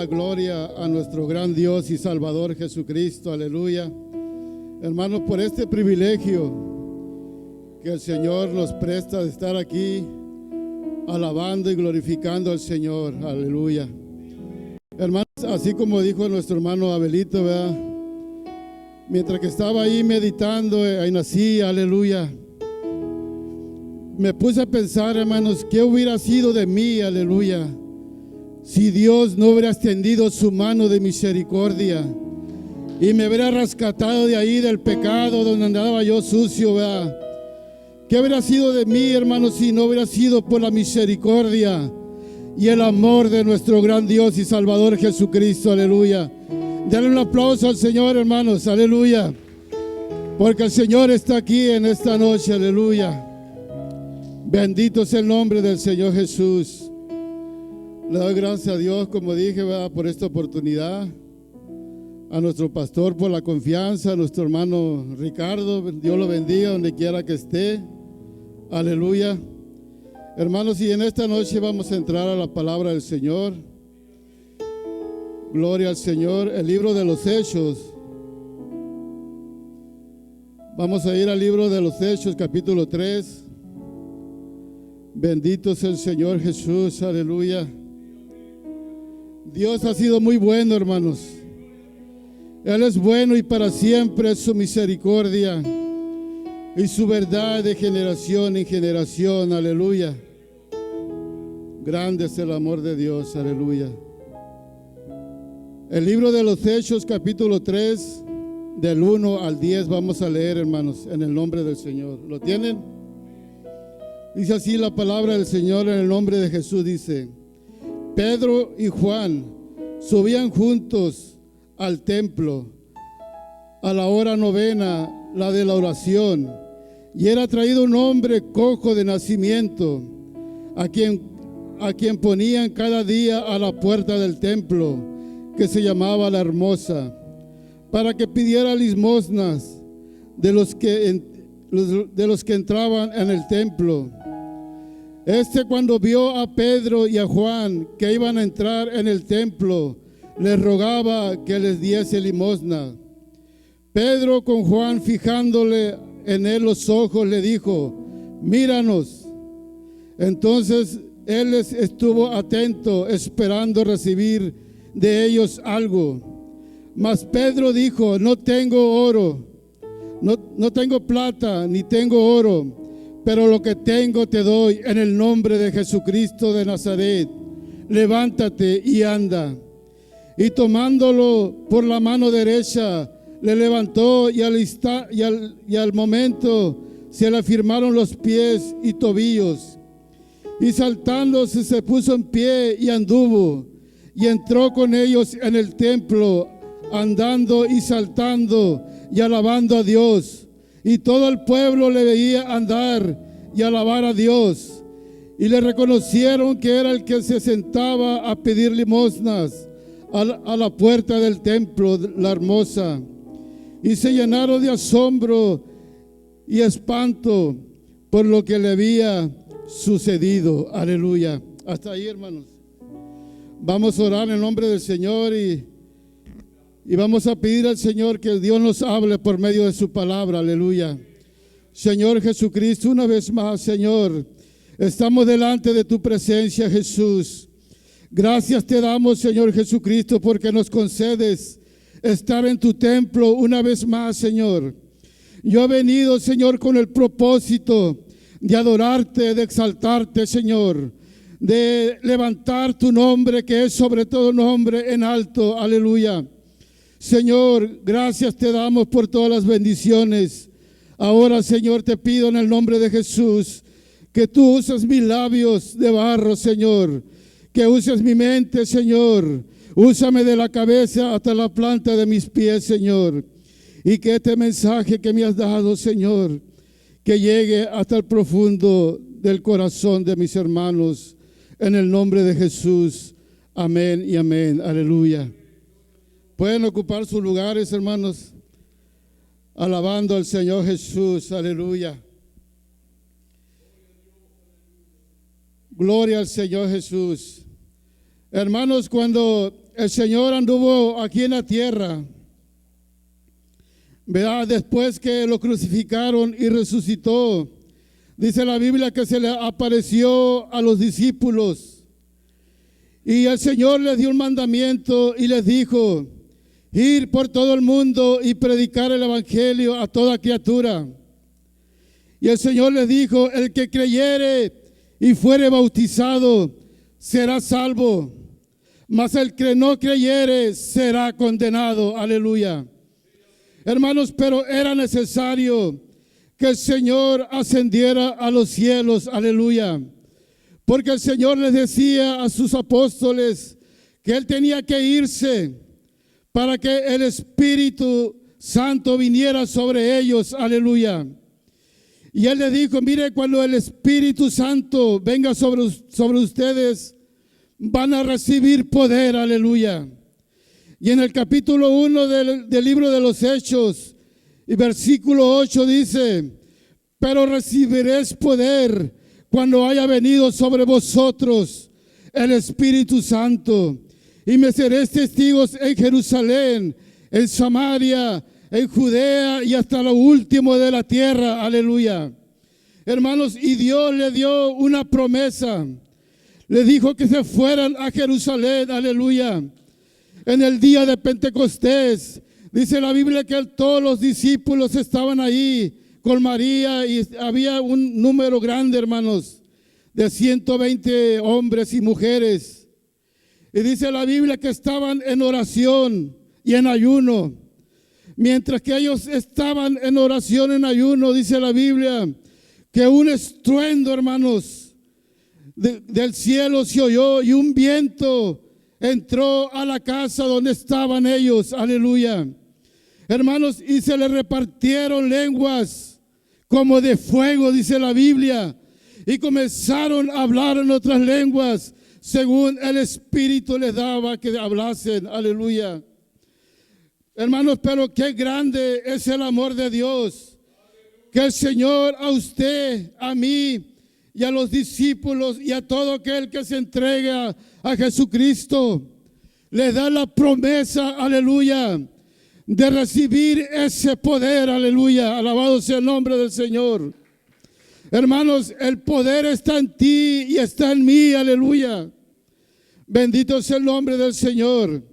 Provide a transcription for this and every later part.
la gloria a nuestro gran Dios y Salvador Jesucristo, aleluya. Hermanos, por este privilegio que el Señor nos presta de estar aquí alabando y glorificando al Señor, aleluya. Hermanos, así como dijo nuestro hermano Abelito, ¿verdad? Mientras que estaba ahí meditando, ahí nací, aleluya, me puse a pensar, hermanos, ¿qué hubiera sido de mí, aleluya, si Dios no hubiera extendido su mano de misericordia y me hubiera rescatado de ahí del pecado donde andaba yo sucio, ¿verdad? ¿Qué hubiera sido de mí, hermanos, si no hubiera sido por la misericordia y el amor de nuestro gran Dios y Salvador Jesucristo, aleluya? Dale un aplauso al Señor, hermanos, aleluya, porque el Señor está aquí en esta noche, aleluya. Bendito es el nombre del Señor Jesús. Le doy gracias a Dios, como dije, ¿verdad?, por esta oportunidad. A nuestro pastor por la confianza, a nuestro hermano Ricardo, Dios lo bendiga donde quiera que esté. Aleluya. Hermanos, y en esta noche vamos a entrar a la palabra del Señor. Gloria al Señor. El libro de los Hechos. Vamos a ir al libro de los Hechos, capítulo 3. Bendito es el Señor Jesús, aleluya. Dios ha sido muy bueno, hermanos. Él es bueno y para siempre es su misericordia y su verdad de generación en generación, aleluya. Grande es el amor de Dios, aleluya. El libro de los Hechos, capítulo 3, del 1 al 10, vamos a leer, hermanos, en el nombre del Señor. ¿Lo tienen? Dice así la palabra del Señor en el nombre de Jesús, dice: Pedro y Juan subían juntos al templo a la hora novena, la de la oración, y era traído un hombre cojo de nacimiento, a quien ponían cada día a la puerta del templo, que se llamaba La Hermosa, para que pidiera limosnas de los que entraban en el templo. Cuando vio a Pedro y a Juan que iban a entrar en el templo, les rogaba que les diese limosna. Pedro, con Juan fijándole en él los ojos, le dijo: míranos. Entonces él estuvo atento, esperando recibir de ellos algo. Mas Pedro dijo: no tengo oro, no tengo plata, ni tengo oro, pero lo que tengo te doy. En el nombre de Jesucristo de Nazaret, levántate y anda. Y tomándolo por la mano derecha, le levantó, y al momento se le afirmaron los pies y tobillos. Y saltándose se puso en pie y anduvo, y entró con ellos en el templo, andando y saltando y alabando a Dios. Y todo el pueblo le veía andar y alabar a Dios. Y le reconocieron que era el que se sentaba a pedir limosnas a la puerta del templo, La Hermosa. Y se llenaron de asombro y espanto por lo que le había sucedido. Aleluya. Hasta ahí, hermanos. Vamos a orar en el nombre del Señor y vamos a pedir al Señor que Dios nos hable por medio de su palabra, aleluya. Señor Jesucristo, una vez más, Señor, estamos delante de tu presencia, Jesús. Gracias te damos, Señor Jesucristo, porque nos concedes estar en tu templo una vez más, Señor. Yo he venido, Señor, con el propósito de adorarte, de exaltarte, Señor, de levantar tu nombre, que es sobre todo nombre, en alto, aleluya. Señor, gracias te damos por todas las bendiciones. Ahora, Señor, te pido en el nombre de Jesús que tú uses mis labios de barro, Señor, que uses mi mente, Señor. Úsame de la cabeza hasta la planta de mis pies, Señor, y que este mensaje que me has dado, Señor, que llegue hasta el profundo del corazón de mis hermanos, en el nombre de Jesús. Amén y amén. Aleluya. Pueden ocupar sus lugares, hermanos, alabando al Señor Jesús, aleluya. Gloria al Señor Jesús. Hermanos, cuando el Señor anduvo aquí en la tierra, ¿verdad? Después que lo crucificaron y resucitó, dice la Biblia que se le apareció a los discípulos y el Señor les dio un mandamiento y les dijo: ir por todo el mundo y predicar el evangelio a toda criatura. Y el Señor les dijo: el que creyere y fuere bautizado será salvo, mas el que no creyere será condenado. Aleluya. Hermanos, pero era necesario que el Señor ascendiera a los cielos. Aleluya. Porque el Señor les decía a sus apóstoles que Él tenía que irse para que el Espíritu Santo viniera sobre ellos. Aleluya. Y Él les dijo: mire, cuando el Espíritu Santo venga sobre ustedes, van a recibir poder. Aleluya. Y en el capítulo 1 del libro de los Hechos, y versículo 8 dice: pero recibiréis poder cuando haya venido sobre vosotros el Espíritu Santo, y me seréis testigos en Jerusalén, en Samaria, en Judea y hasta lo último de la tierra. Aleluya. Hermanos, y Dios le dio una promesa. Le dijo que se fueran a Jerusalén. Aleluya. En el día de Pentecostés, dice la Biblia que todos los discípulos estaban ahí con María y había un número grande, hermanos, de 120 hombres y mujeres. Y dice la Biblia que estaban en oración y en ayuno. Mientras que ellos estaban en oración, en ayuno, dice la Biblia que un estruendo, hermanos, del cielo se oyó y un viento entró a la casa donde estaban ellos. Aleluya. Hermanos, y se les repartieron lenguas como de fuego, dice la Biblia, y comenzaron a hablar en otras lenguas según el Espíritu les daba que hablasen. Aleluya. Hermanos, pero qué grande es el amor de Dios, que el Señor a usted, a mí y a los discípulos y a todo aquel que se entrega a Jesucristo, le da la promesa, aleluya, de recibir ese poder. Aleluya. Alabado sea el nombre del Señor. Hermanos, el poder está en ti y está en mí. Aleluya. Bendito sea el nombre del Señor.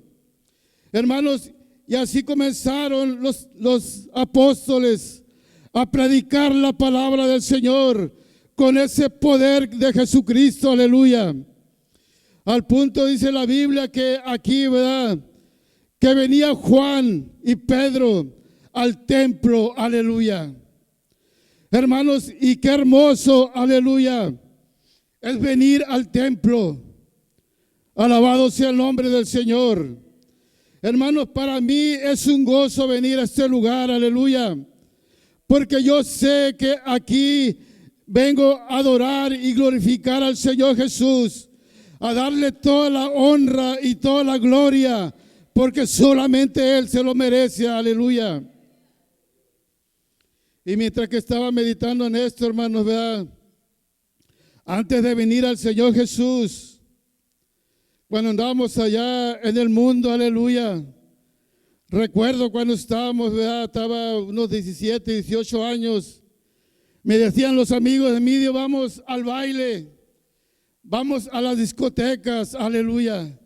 Hermanos, y así comenzaron los apóstoles a predicar la palabra del Señor con ese poder de Jesucristo. Aleluya. Al punto dice la Biblia que aquí, ¿verdad?, que venía Juan y Pedro al templo. Aleluya. Hermanos, y qué hermoso, aleluya, es venir al templo. Alabado sea el nombre del Señor. Hermanos, para mí es un gozo venir a este lugar. Aleluya. Porque yo sé que aquí vengo a adorar y glorificar al Señor Jesús, a darle toda la honra y toda la gloria, porque solamente Él se lo merece. Aleluya. Y mientras que estaba meditando en esto, hermanos, ¿verdad?, antes de venir al Señor Jesús, cuando andábamos allá en el mundo, aleluya, recuerdo cuando estábamos, ¿verdad?, estaba unos 17, 18 años, me decían los amigos de mí: vamos al baile, vamos a las discotecas. Aleluya.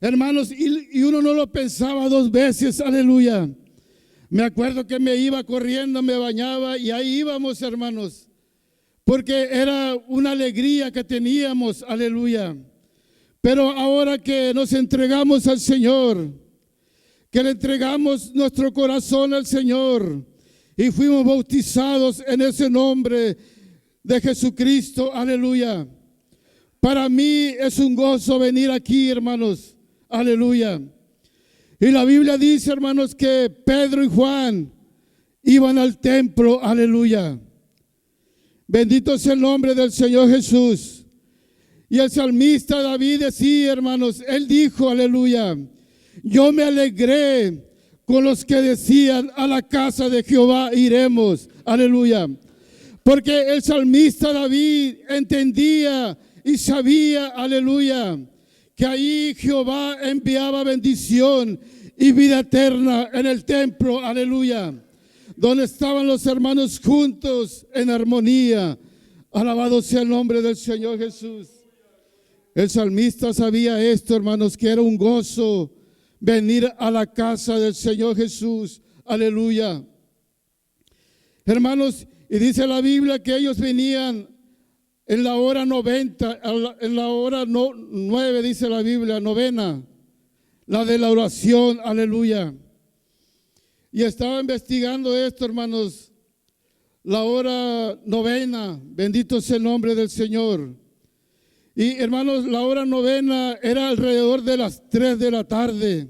Hermanos, y uno no lo pensaba dos veces. Aleluya. Me acuerdo que me iba corriendo, me bañaba y ahí íbamos, hermanos, porque era una alegría que teníamos. Aleluya. Pero ahora que nos entregamos al Señor, que le entregamos nuestro corazón al Señor y fuimos bautizados en ese nombre de Jesucristo, aleluya, para mí es un gozo venir aquí, hermanos. Aleluya. Y la Biblia dice, hermanos, que Pedro y Juan iban al templo. Aleluya. Bendito sea el nombre del Señor Jesús. Y el salmista David decía, hermanos, él dijo, aleluya, yo me alegré con los que decían: a la casa de Jehová iremos. Aleluya. Porque el salmista David entendía y sabía, aleluya, que ahí Jehová enviaba bendición y vida eterna en el templo, aleluya, donde estaban los hermanos juntos en armonía. Alabado sea el nombre del Señor Jesús. El salmista sabía esto, hermanos, que era un gozo venir a la casa del Señor Jesús, aleluya. Hermanos, y dice la Biblia que ellos venían en la hora 90, en la hora 9, dice la Biblia, novena, la de la oración, aleluya. Y estaba investigando esto, hermanos, la hora novena, bendito sea el nombre del Señor. Y hermanos, la hora novena era alrededor de las 3 de la tarde.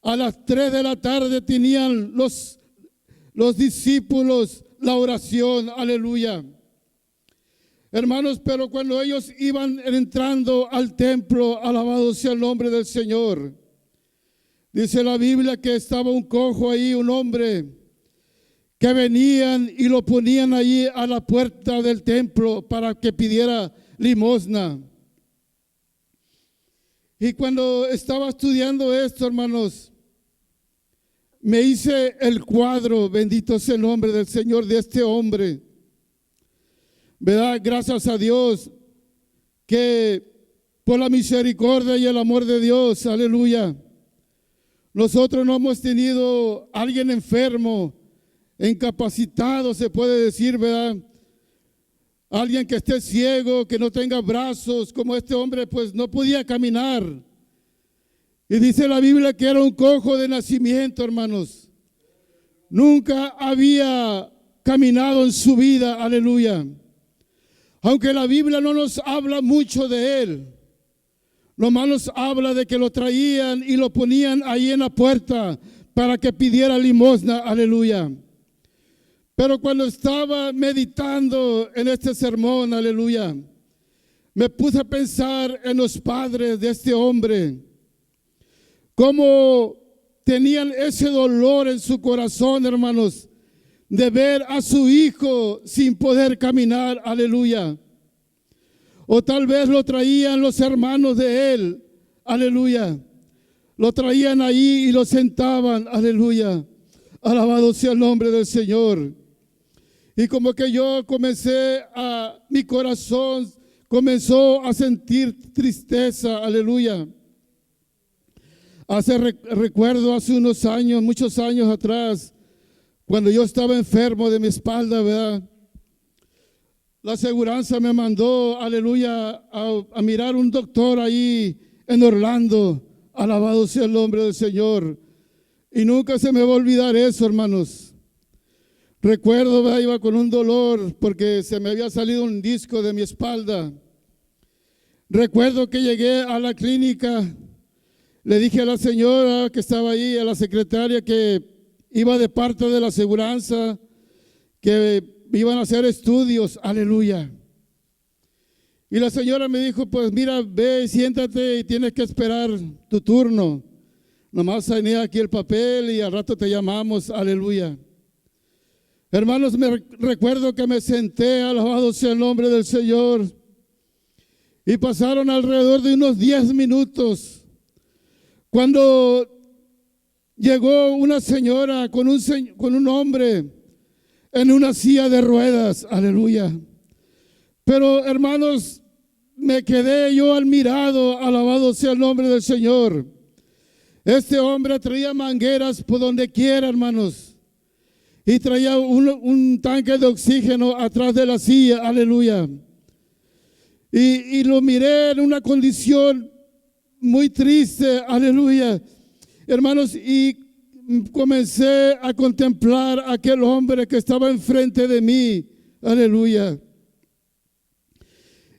A las 3 de la tarde tenían los discípulos la oración, aleluya. Hermanos, pero cuando ellos iban entrando al templo, alabado sea el nombre del Señor, dice la Biblia que estaba un cojo ahí, un hombre, que venían y lo ponían allí a la puerta del templo para que pidiera limosna. Y cuando estaba estudiando esto, hermanos, me hice el cuadro, bendito sea el nombre del Señor, de este hombre. ¿Verdad? Gracias a Dios que por la misericordia y el amor de Dios, aleluya, nosotros no hemos tenido a alguien enfermo, incapacitado, se puede decir, ¿verdad? Alguien que esté ciego, que no tenga brazos, como este hombre, pues no podía caminar. Y dice la Biblia que era un cojo de nacimiento, hermanos. Nunca había caminado en su vida, aleluya. Aunque la Biblia no nos habla mucho de él, nomás nos habla de que lo traían y lo ponían ahí en la puerta para que pidiera limosna, aleluya. Pero cuando estaba meditando en este sermón, aleluya, me puse a pensar en los padres de este hombre, cómo tenían ese dolor en su corazón, hermanos, de ver a su hijo sin poder caminar, aleluya. O tal vez lo traían los hermanos de él, aleluya. Lo traían ahí y lo sentaban, aleluya. Alabado sea el nombre del Señor. Y como que mi corazón comenzó a sentir tristeza, aleluya. Recuerdo hace unos años, muchos años atrás, cuando yo estaba enfermo de mi espalda, ¿verdad? La aseguranza me mandó, aleluya, a mirar un doctor ahí en Orlando. Alabado sea el nombre del Señor. Y nunca se me va a olvidar eso, hermanos. Recuerdo, ¿verdad? Iba con un dolor porque se me había salido un disco de mi espalda. Recuerdo que llegué a la clínica. Le dije a la señora que estaba ahí, a la secretaria, que iba de parte de la aseguranza, que iban a hacer estudios, aleluya. Y la señora me dijo, pues mira, ve, siéntate y tienes que esperar tu turno. Nomás tenía aquí el papel y al rato te llamamos, aleluya. Hermanos, me recuerdo que me senté, alabado sea el nombre del Señor, y pasaron alrededor de unos 10 minutos. Cuando llegó una señora con un hombre en una silla de ruedas, aleluya. Pero hermanos, me quedé yo admirado, alabado sea el nombre del Señor. Este hombre traía mangueras por donde quiera, hermanos. Y traía un tanque de oxígeno atrás de la silla, aleluya. Y lo miré en una condición muy triste, aleluya. Hermanos, y comencé a contemplar a aquel hombre que estaba enfrente de mí, aleluya.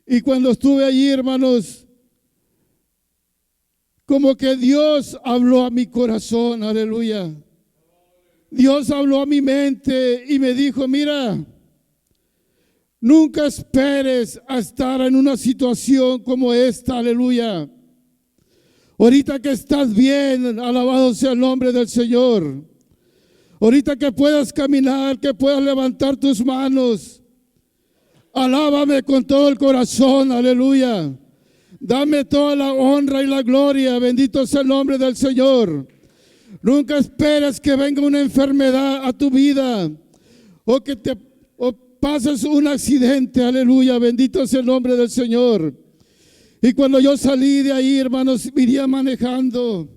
Y cuando estuve allí, hermanos, como que Dios habló a mi corazón, aleluya. Dios habló a mi mente y me dijo, mira, nunca esperes a estar en una situación como esta, aleluya. Ahorita que estás bien, alabado sea el nombre del Señor. Ahorita que puedas caminar, que puedas levantar tus manos, alábame con todo el corazón, aleluya. Dame toda la honra y la gloria. Bendito sea el nombre del Señor. Nunca esperes que venga una enfermedad a tu vida o que pases un accidente. Aleluya. Bendito sea el nombre del Señor. Y cuando yo salí de ahí, hermanos, venía manejando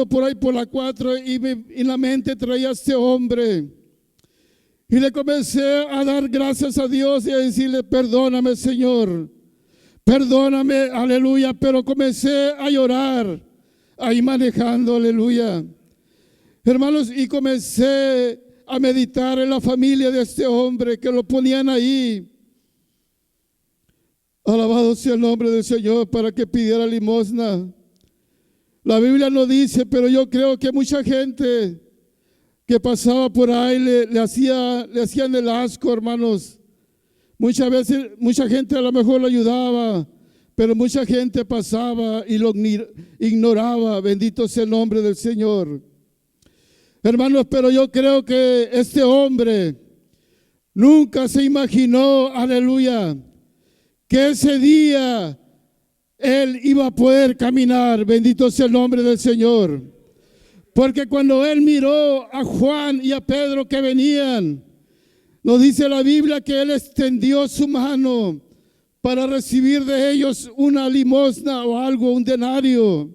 por ahí por la 4 y en la mente traía a este hombre. Y le comencé a dar gracias a Dios y a decirle, perdóname, Señor. Perdóname, aleluya. Pero comencé a llorar ahí manejando, aleluya. Hermanos, y comencé a meditar en la familia de este hombre que lo ponían ahí. Alabado sea el nombre del Señor, para que pidiera limosna. La Biblia no dice, pero yo creo que mucha gente que pasaba por ahí le hacían el asco, hermanos. Muchas veces, mucha gente a lo mejor lo ayudaba, pero mucha gente pasaba y lo ignoraba. Bendito sea el nombre del Señor. Hermanos, pero yo creo que este hombre nunca se imaginó, aleluya, que ese día él iba a poder caminar. Bendito sea el nombre del Señor. Porque cuando él miró a Juan y a Pedro que venían, nos dice la Biblia que él extendió su mano para recibir de ellos una limosna o algo, un denario.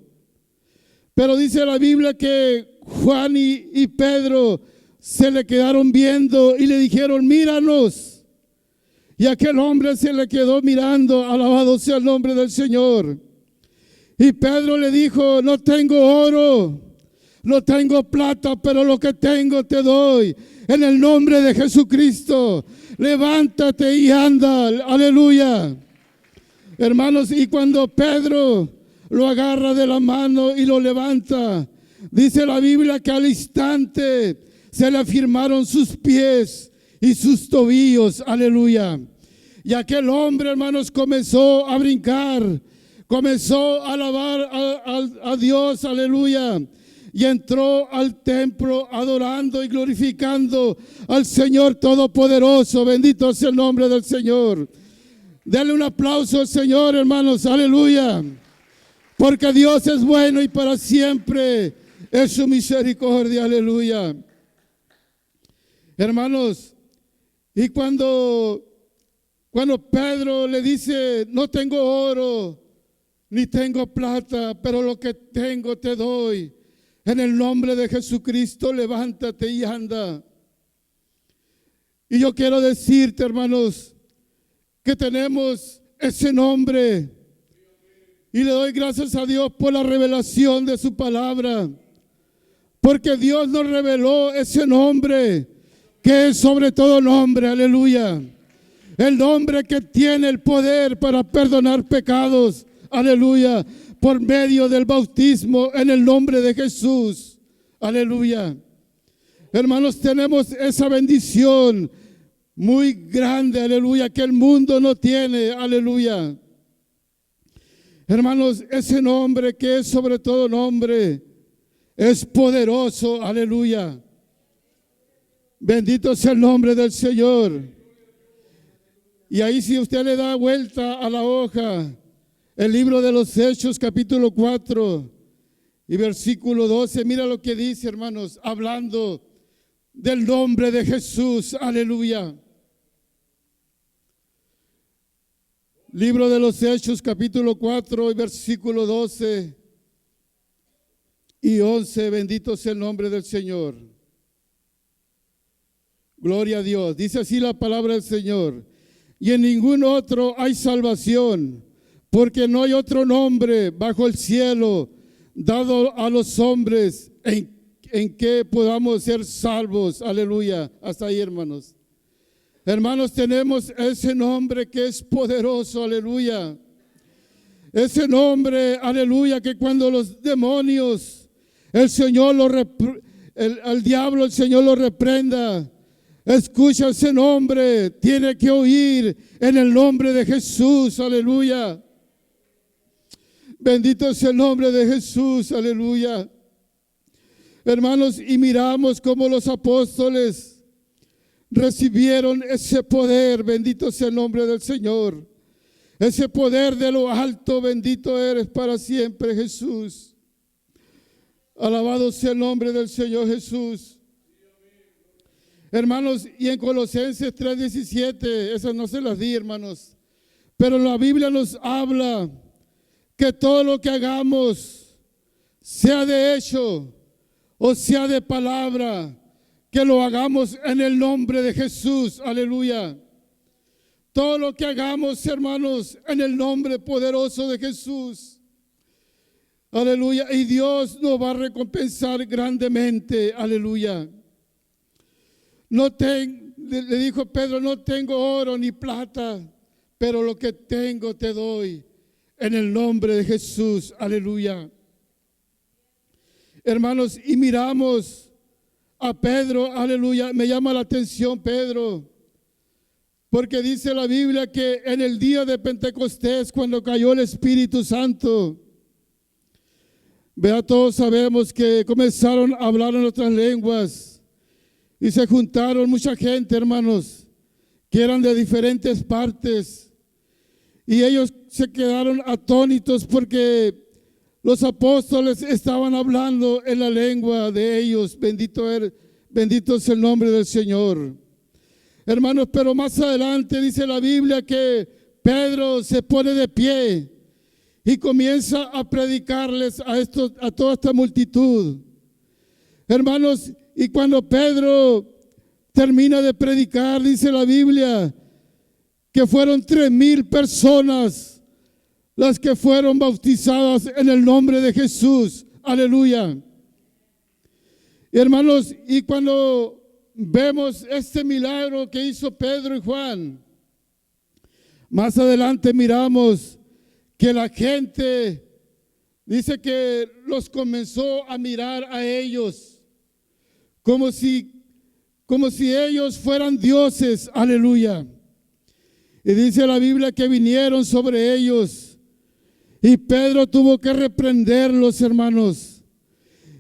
Pero dice la Biblia que Juan y Pedro se le quedaron viendo y le dijeron, míranos. Y aquel hombre se le quedó mirando. Alabado sea el nombre del Señor. Y Pedro le dijo, no tengo oro, no tengo plata, pero lo que tengo te doy. En el nombre de Jesucristo, levántate y anda. Aleluya. Hermanos, y cuando Pedro lo agarra de la mano y lo levanta, dice la Biblia que al instante se le afirmaron sus pies y sus tobillos. Aleluya. Y aquel hombre, hermanos, comenzó a brincar, comenzó a alabar a Dios. Aleluya. Y entró al templo adorando y glorificando al Señor Todopoderoso. Bendito sea el nombre del Señor. Dale un aplauso al Señor, hermanos. Aleluya. Porque Dios es bueno y para siempre es su misericordia. Aleluya. Hermanos, y cuando Pedro le dice, no tengo oro, ni tengo plata, pero lo que tengo te doy. En el nombre de Jesucristo, levántate y anda. Y yo quiero decirte, hermanos, que tenemos ese nombre. Y le doy gracias a Dios por la revelación de su palabra. Porque Dios nos reveló ese nombre, que es sobre todo nombre. Aleluya. El nombre que tiene el poder para perdonar pecados. Aleluya. Por medio del bautismo en el nombre de Jesús. Aleluya. Hermanos, tenemos esa bendición muy grande, aleluya, que el mundo no tiene. Aleluya. Hermanos, ese nombre que es sobre todo nombre es poderoso. Aleluya. Bendito sea el nombre del Señor. Y ahí, si usted le da vuelta a la hoja, el libro de los Hechos, capítulo 4 y versículo 12, mira lo que dice, hermanos, hablando del nombre de Jesús. Aleluya. Libro de los Hechos, capítulo 4 y versículo 12 y 11, bendito sea el nombre del Señor. Gloria a Dios. Dice así la palabra del Señor. Y en ningún otro hay salvación, porque no hay otro nombre bajo el cielo dado a los hombres en que podamos ser salvos. Aleluya. Hasta ahí, hermanos. Hermanos, tenemos ese nombre que es poderoso. Aleluya. Ese nombre, aleluya, que cuando los demonios, el Señor el diablo, el Señor lo reprenda. Escucha ese nombre, tiene que oír en el nombre de Jesús. Aleluya. Bendito sea el nombre de Jesús. Aleluya. Hermanos, y miramos cómo los apóstoles recibieron ese poder. Bendito sea el nombre del Señor. ese poder de lo alto, bendito eres para siempre, Jesús. Alabado sea el nombre del Señor Jesús. Hermanos, y en Colosenses 3:17, esas no se las di, hermanos, pero la Biblia nos habla que todo lo que hagamos, sea de hecho o sea de palabra, que lo hagamos en el nombre de Jesús. Aleluya. Todo lo que hagamos, hermanos, en el nombre poderoso de Jesús. Aleluya. Y Dios nos va a recompensar grandemente. Aleluya. Le dijo Pedro, no tengo oro ni plata, pero lo que tengo te doy en el nombre de Jesús. Aleluya. Hermanos, y miramos a Pedro. Aleluya. Me llama la atención Pedro, porque dice la Biblia que en el día de Pentecostés, cuando cayó el Espíritu Santo, vea, todos sabemos que comenzaron a hablar en otras lenguas y se juntaron mucha gente, hermanos, que eran de diferentes partes, y ellos se quedaron atónitos porque los apóstoles estaban hablando en la lengua de ellos. Bendito es el nombre del Señor. Hermanos, pero más adelante dice la Biblia que Pedro se pone de pie y comienza a predicarles a toda esta multitud. Hermanos, y cuando Pedro termina de predicar, dice la Biblia que fueron 3,000 personas las que fueron bautizadas en el nombre de Jesús. Aleluya. Hermanos, y cuando vemos este milagro que hizo Pedro y Juan, más adelante miramos que la gente dice que los comenzó a mirar a ellos como si ellos fueran dioses. Aleluya. Y dice la Biblia que vinieron sobre ellos y Pedro tuvo que reprenderlos, hermanos.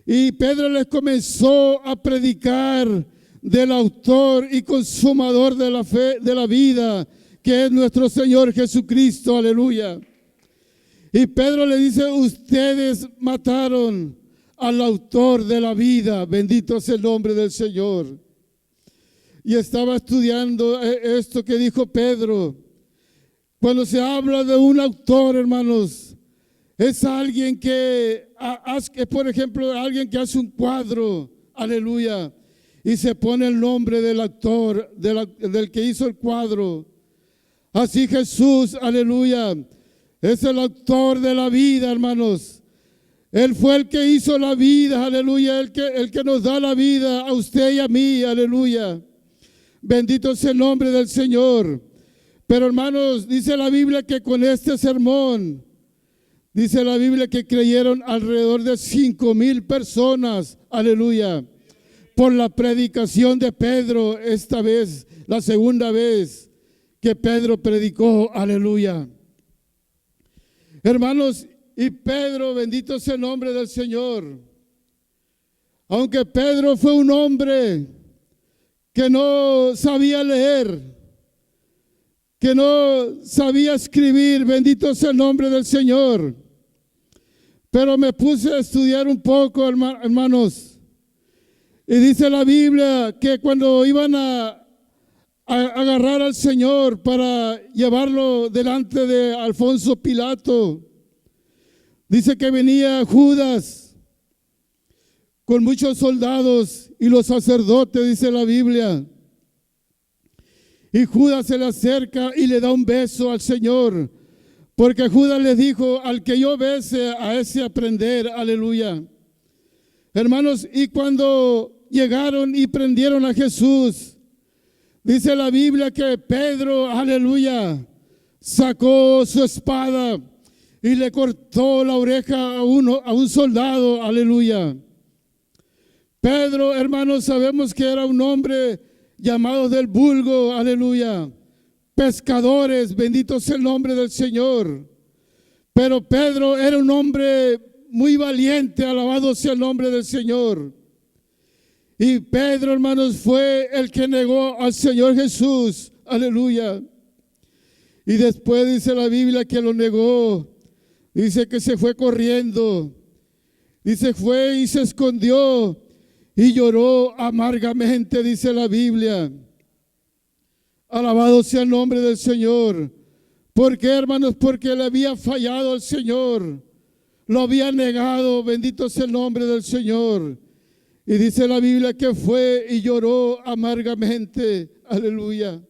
Y Pedro les comenzó a predicar del autor y consumador de la fe, de la vida, que es nuestro Señor Jesucristo. Aleluya. Y Pedro le dice, ustedes mataron al autor de la vida. Bendito es el nombre del Señor. Y estaba estudiando esto que dijo Pedro. Cuando se habla de un autor, hermanos, es alguien que, por ejemplo, alguien que hace un cuadro. Aleluya. Y se pone el nombre del actor, del que hizo el cuadro. Así Jesús, aleluya, es el autor de la vida, hermanos. Él fue el que hizo la vida, aleluya, el que nos da la vida a usted y a mí, aleluya. Bendito es el nombre del Señor. Pero hermanos, dice la Biblia que con este sermón, dice la Biblia que creyeron alrededor de 5,000 personas, aleluya, por la predicación de Pedro, esta vez, la segunda vez que Pedro predicó, aleluya. Hermanos, y Pedro, bendito sea el nombre del Señor. Aunque Pedro fue un hombre que no sabía leer, que no sabía escribir, bendito sea el nombre del Señor. Pero me puse a estudiar un poco, hermanos. Y dice la Biblia que cuando iban a agarrar al Señor para llevarlo delante de Alfonso Pilato, dice que venía Judas con muchos soldados y los sacerdotes, dice la Biblia. Y Judas se le acerca y le da un beso al Señor, porque Judas le dijo, al que yo bese, a ese aprender, aleluya. Hermanos, y cuando llegaron y prendieron a Jesús, dice la Biblia que Pedro, aleluya, sacó su espada y le cortó la oreja a un soldado, aleluya. Pedro, hermanos, sabemos que era un hombre llamado del vulgo, aleluya, pescadores, bendito sea el nombre del Señor. Pero Pedro era un hombre muy valiente, alabado sea el nombre del Señor. Y Pedro, hermanos, fue el que negó al Señor Jesús, aleluya. Y después dice la Biblia que lo negó. Dice que se fue corriendo. Dice, fue y se escondió y lloró amargamente, dice la Biblia. Alabado sea el nombre del Señor. ¿Por qué, hermanos? Porque le había fallado al Señor. Lo había negado. Bendito sea el nombre del Señor. Y dice la Biblia que fue y lloró amargamente. Aleluya.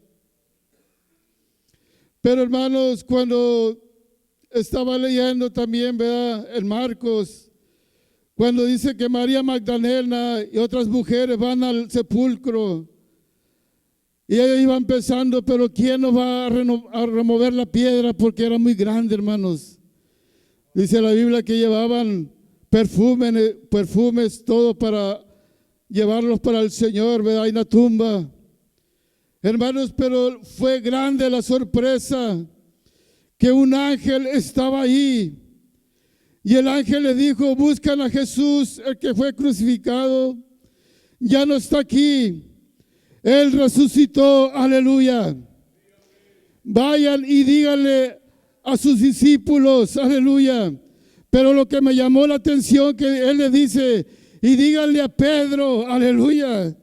Pero, hermanos, cuando estaba leyendo también, ¿verdad?, en Marcos, cuando dice que María Magdalena y otras mujeres van al sepulcro, y ellos iban pensando, pero ¿quién nos va a remover la piedra? Porque era muy grande, hermanos. Dice la Biblia que llevaban perfumes, todo para llevarlos para el Señor, ¿verdad? En la tumba. Hermanos, pero fue grande la sorpresa que un ángel estaba ahí. Y el ángel le dijo, buscan a Jesús, el que fue crucificado. Ya no está aquí. Él resucitó, aleluya. Vayan y díganle a sus discípulos, aleluya. Pero lo que me llamó la atención que él le dice, y díganle a Pedro, aleluya,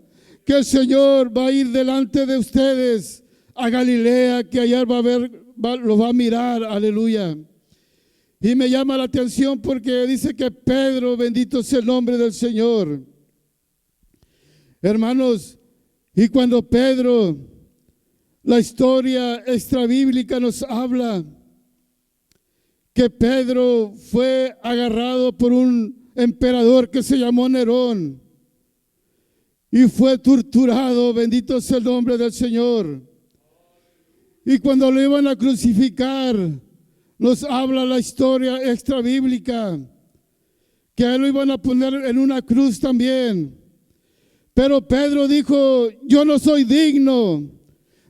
que el Señor va a ir delante de ustedes a Galilea, que allá lo va a mirar, aleluya. Y me llama la atención porque dice que Pedro, bendito sea el nombre del Señor. Hermanos, y cuando Pedro, la historia extrabíblica nos habla que Pedro fue agarrado por un emperador que se llamó Nerón y fue torturado, bendito sea el nombre del Señor. Y cuando lo iban a crucificar, nos habla la historia extrabíblica que a él lo iban a poner en una cruz también. Pero Pedro dijo, yo no soy digno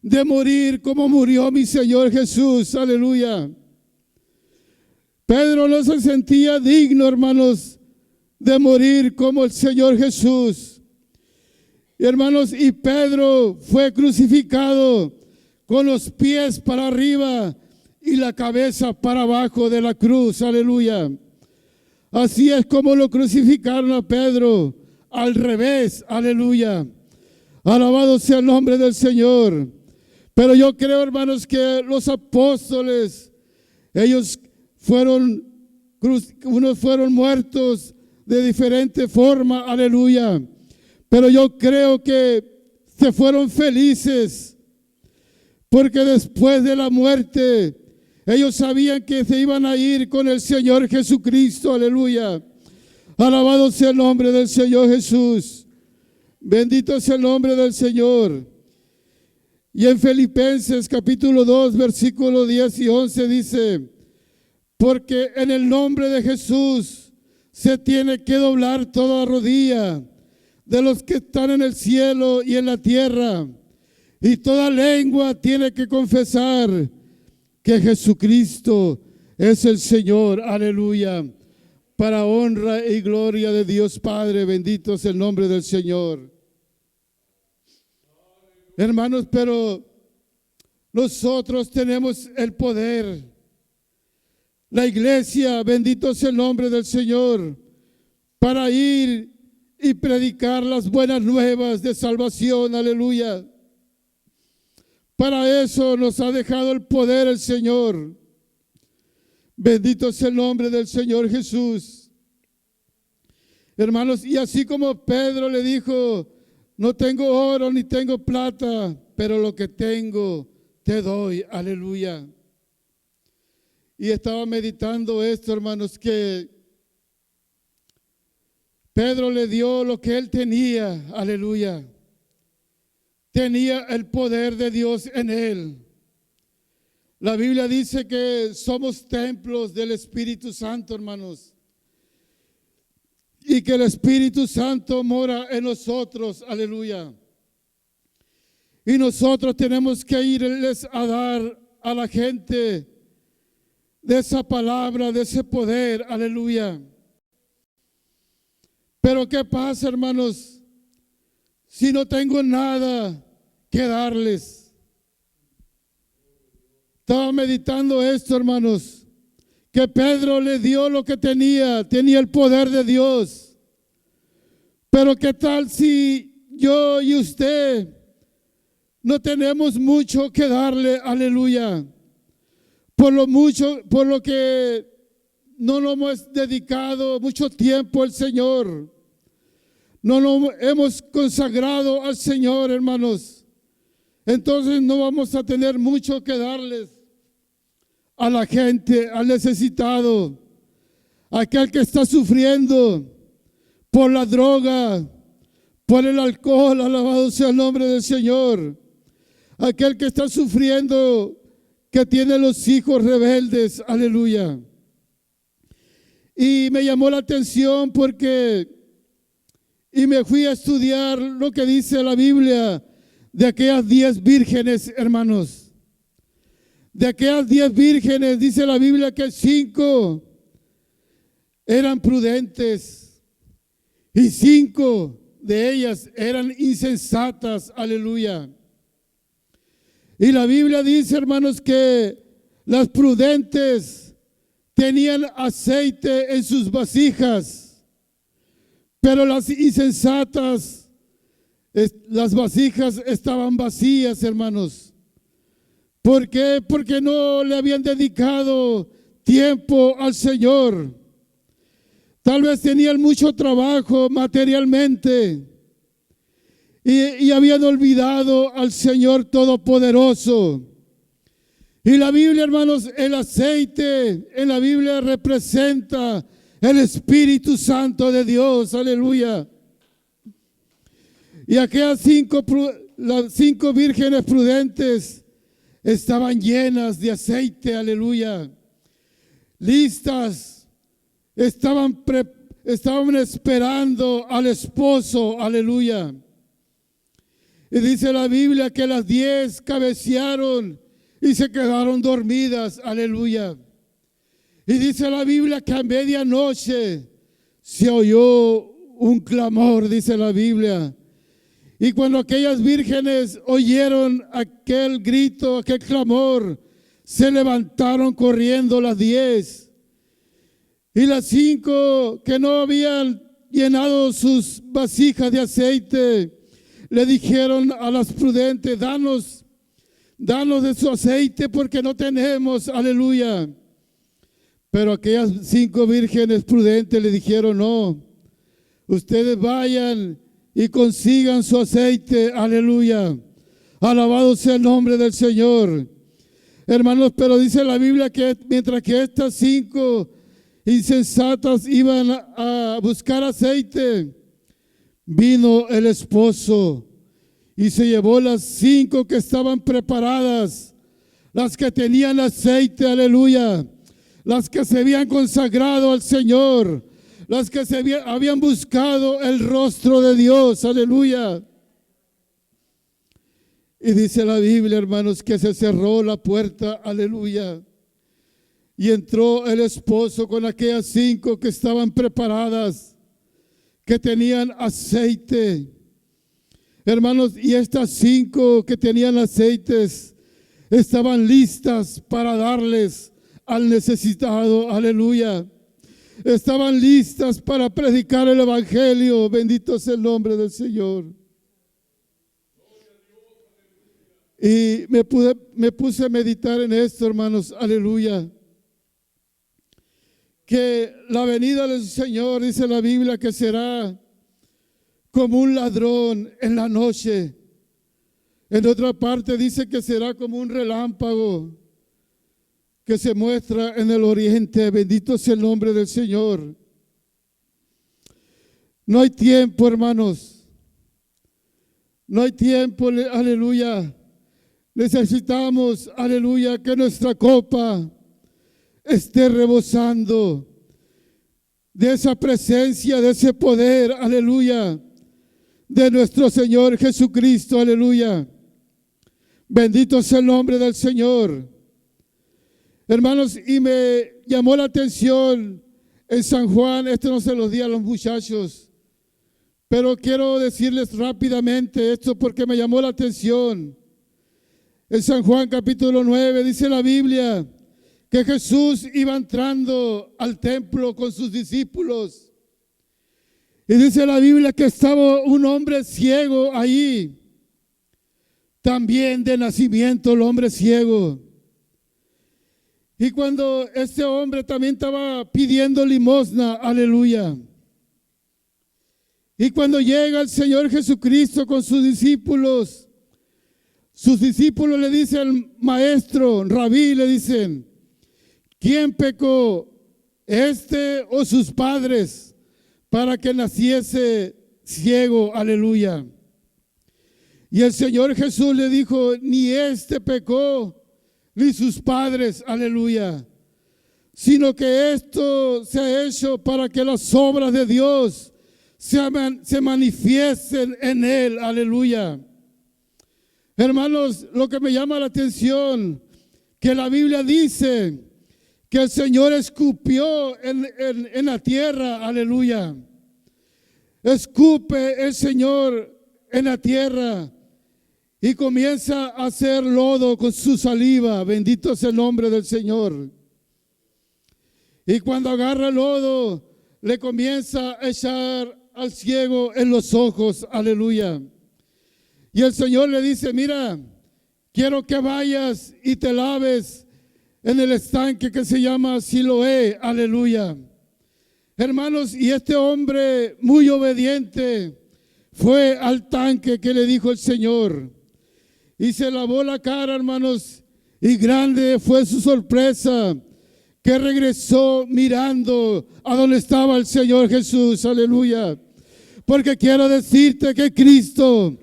de morir como murió mi Señor Jesús, aleluya. Pedro no se sentía digno, hermanos, de morir como el Señor Jesús. Y hermanos, y Pedro fue crucificado con los pies para arriba y la cabeza para abajo de la cruz, aleluya. Así es como lo crucificaron a Pedro, al revés, aleluya. Alabado sea el nombre del Señor. Pero yo creo, hermanos, que los apóstoles, ellos unos fueron muertos de diferente forma, aleluya. Pero yo creo que se fueron felices, porque después de la muerte, ellos sabían que se iban a ir con el Señor Jesucristo, aleluya. Alabado sea el nombre del Señor Jesús. Bendito sea el nombre del Señor. Y en Filipenses capítulo 2, versículo 10 y 11 dice, porque en el nombre de Jesús se tiene que doblar toda rodilla de los que están en el cielo y en la tierra, y toda lengua tiene que confesar que Jesucristo es el Señor, aleluya, para honra y gloria de Dios Padre. Bendito es el nombre del Señor. Hermanos, pero nosotros tenemos el poder. La iglesia, bendito es el nombre del Señor, para ir y predicar las buenas nuevas de salvación, aleluya. Para eso nos ha dejado el poder el Señor. Bendito es el nombre del Señor Jesús. Hermanos, y así como Pedro le dijo, no tengo oro ni tengo plata, pero lo que tengo te doy, aleluya. Y estaba meditando esto, hermanos, que Pedro le dio lo que él tenía, aleluya. Tenía el poder de Dios en él. La Biblia dice que somos templos del Espíritu Santo, hermanos. Y que el Espíritu Santo mora en nosotros, aleluya. Y nosotros tenemos que irles a dar a la gente de esa palabra, de ese poder, aleluya. Pero ¿qué pasa, hermanos? Si no tengo nada que darles, Estaba meditando esto, hermanos, que Pedro le dio lo que tenía el poder de Dios. Pero ¿qué tal si yo y usted no tenemos mucho que darle? Aleluya. Por lo que no nos hemos dedicado mucho tiempo al Señor. No nos hemos consagrado al Señor, hermanos. Entonces no vamos a tener mucho que darles a la gente, al necesitado, a aquel que está sufriendo por la droga, por el alcohol, alabado sea el nombre del Señor. Aquel que está sufriendo, que tiene los hijos rebeldes, aleluya. Y me llamó la atención y me fui a estudiar lo que dice la Biblia de aquellas 10 vírgenes, hermanos. De aquellas 10 vírgenes, dice la Biblia que 5 eran prudentes y 5 de ellas eran insensatas, aleluya. Y la Biblia dice, hermanos, que las prudentes tenían aceite en sus vasijas, pero las insensatas, las vasijas estaban vacías, hermanos. ¿Por qué? Porque no le habían dedicado tiempo al Señor. Tal vez tenían mucho trabajo materialmente y habían olvidado al Señor Todopoderoso. Y la Biblia, hermanos, el aceite en la Biblia representa el Espíritu Santo de Dios, aleluya. Y aquellas las 5 vírgenes prudentes estaban llenas de aceite, aleluya, listas, estaban esperando al esposo, aleluya. Y dice la Biblia que las 10 cabecearon y se quedaron dormidas, aleluya. Y dice la Biblia que a medianoche se oyó un clamor, dice la Biblia. Y cuando aquellas vírgenes oyeron aquel grito, aquel clamor, se levantaron corriendo las 10. Y las 5 que no habían llenado sus vasijas de aceite, le dijeron a las prudentes, danos de su aceite porque no tenemos, aleluya. Pero aquellas 5 vírgenes prudentes le dijeron, no, ustedes vayan y consigan su aceite, aleluya. Alabado sea el nombre del Señor. Hermanos, pero dice la Biblia que mientras que estas 5 insensatas iban a buscar aceite, vino el esposo y se llevó las 5 que estaban preparadas, las que tenían aceite, aleluya, las que se habían consagrado al Señor, las que habían buscado el rostro de Dios, aleluya. Y dice la Biblia, hermanos, que se cerró la puerta, aleluya. Y entró el esposo con aquellas 5 que estaban preparadas, que tenían aceite. Hermanos, y estas 5 que tenían aceites estaban listas para darles al necesitado, aleluya. Estaban listas para predicar el evangelio. Bendito sea el nombre del Señor. Y me puse a meditar en esto, hermanos, aleluya. Que la venida del Señor, dice la Biblia, que será como un ladrón en la noche. En otra parte dice que será como un relámpago que se muestra en el oriente. Bendito sea el nombre del Señor. No hay tiempo, hermanos. No hay tiempo, aleluya. Necesitamos, aleluya, que nuestra copa esté rebosando de esa presencia, de ese poder, aleluya, de nuestro Señor Jesucristo, aleluya. Bendito sea el nombre del Señor. Hermanos, y me llamó la atención en San Juan, esto no se los di a los muchachos, pero quiero decirles rápidamente esto porque me llamó la atención. En San Juan capítulo 9 dice la Biblia que Jesús iba entrando al templo con sus discípulos. Y dice la Biblia que estaba un hombre ciego ahí. También de nacimiento el hombre ciego. Y cuando este hombre también estaba pidiendo limosna, aleluya. Y cuando llega el Señor Jesucristo con sus discípulos le dicen, maestro, rabí, le dicen, ¿quién pecó, este o sus padres, para que naciese ciego? Aleluya. Y el Señor Jesús le dijo, ni este pecó, ni sus padres, aleluya, sino que esto se ha hecho para que las obras de Dios se manifiesten en él, aleluya. Hermanos, lo que me llama la atención, que la Biblia dice que el Señor escupió en la tierra, aleluya. Escupe el Señor en la tierra y comienza a hacer lodo con su saliva. Bendito es el nombre del Señor. Y cuando agarra el lodo, le comienza a echar al ciego en los ojos, aleluya. Y el Señor le dice, mira, quiero que vayas y te laves en el estanque que se llama Siloé, aleluya. Hermanos, y este hombre muy obediente fue al tanque que le dijo el Señor y se lavó la cara, hermanos, y grande fue su sorpresa que regresó mirando a donde estaba el Señor Jesús, aleluya. Porque quiero decirte que Cristo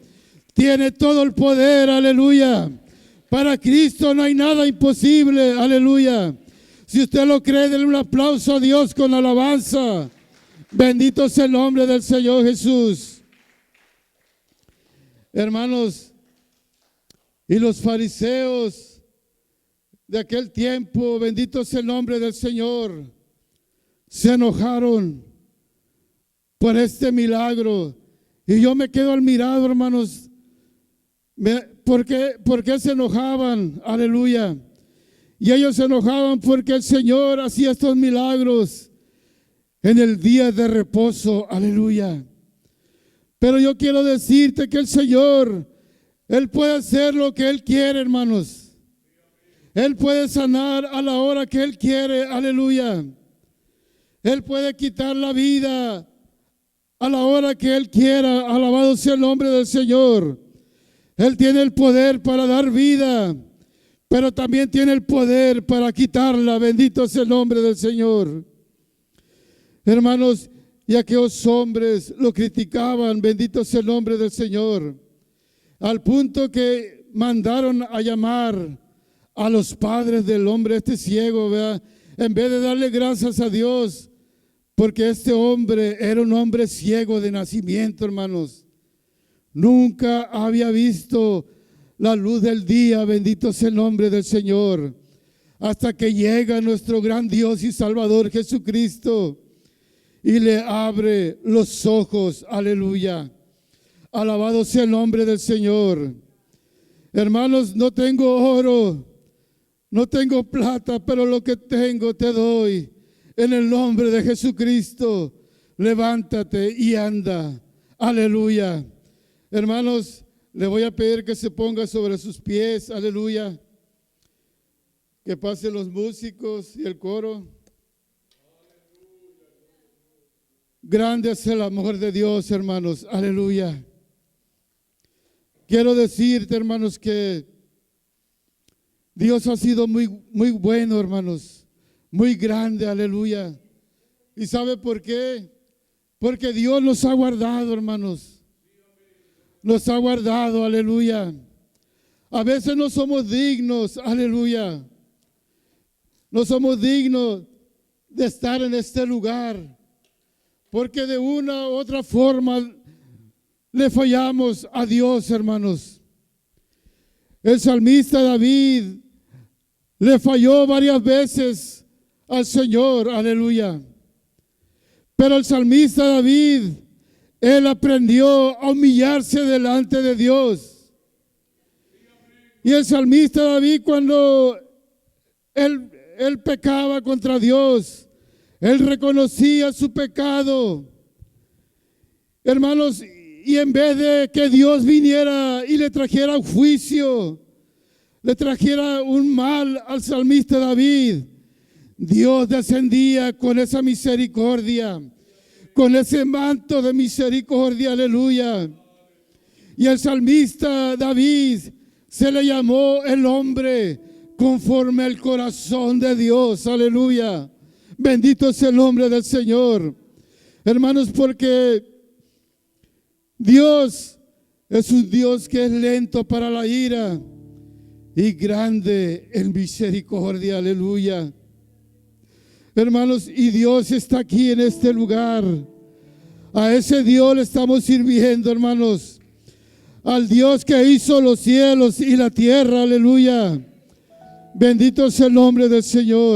tiene todo el poder, aleluya. Para Cristo no hay nada imposible, aleluya. Si usted lo cree, denle un aplauso a Dios con alabanza. Bendito sea el nombre del Señor Jesús. Hermanos, y los fariseos de aquel tiempo, bendito sea el nombre del Señor, se enojaron por este milagro. Y yo me quedo admirado, hermanos. ¿Por qué se enojaban? Aleluya. Y ellos se enojaban porque el Señor hacía estos milagros en el día de reposo. Aleluya. Pero yo quiero decirte que el Señor, Él puede hacer lo que Él quiere, hermanos. Él puede sanar a la hora que Él quiere. Aleluya. Él puede quitar la vida a la hora que Él quiera. Alabado sea el nombre del Señor. Él tiene el poder para dar vida, pero también tiene el poder para quitarla. Bendito sea el nombre del Señor. Hermanos, y aquellos hombres lo criticaban. Bendito sea el nombre del Señor. Al punto que mandaron a llamar a los padres del hombre este ciego, ¿verdad? En vez de darle gracias a Dios, porque este hombre era un hombre ciego de nacimiento, hermanos. Nunca había visto la luz del día, bendito sea el nombre del Señor, hasta que llega nuestro gran Dios y Salvador Jesucristo y le abre los ojos, aleluya. Alabado sea el nombre del Señor. Hermanos, no tengo oro, no tengo plata, pero lo que tengo te doy. En el nombre de Jesucristo, levántate y anda, aleluya. Hermanos, le voy a pedir que se ponga sobre sus pies, aleluya. Que pasen los músicos y el coro. Grande es el amor de Dios, hermanos, aleluya. Quiero decirte, hermanos, que Dios ha sido muy, muy bueno, hermanos, muy grande, aleluya. ¿Y sabe por qué? Porque Dios nos ha guardado, hermanos. Nos ha guardado, aleluya. A veces no somos dignos, aleluya. No somos dignos de estar en este lugar, porque de una u otra forma le fallamos a Dios, hermanos. El salmista David le falló varias veces al Señor, aleluya. Pero el salmista David, él aprendió a humillarse delante de Dios. Y el salmista David, cuando él pecaba contra Dios, él reconocía su pecado. Hermanos, y en vez de que Dios viniera y le trajera un juicio, le trajera un mal al salmista David, Dios descendía con esa misericordia, con ese manto de misericordia, aleluya. Y el salmista David se le llamó el hombre conforme al corazón de Dios, aleluya. Bendito es el nombre del Señor. Hermanos, porque Dios es un Dios que es lento para la ira y grande en misericordia, aleluya. Hermanos, y Dios está aquí en este lugar. A ese Dios le estamos sirviendo, hermanos. Al Dios que hizo los cielos y la tierra, aleluya. Bendito es el nombre del Señor.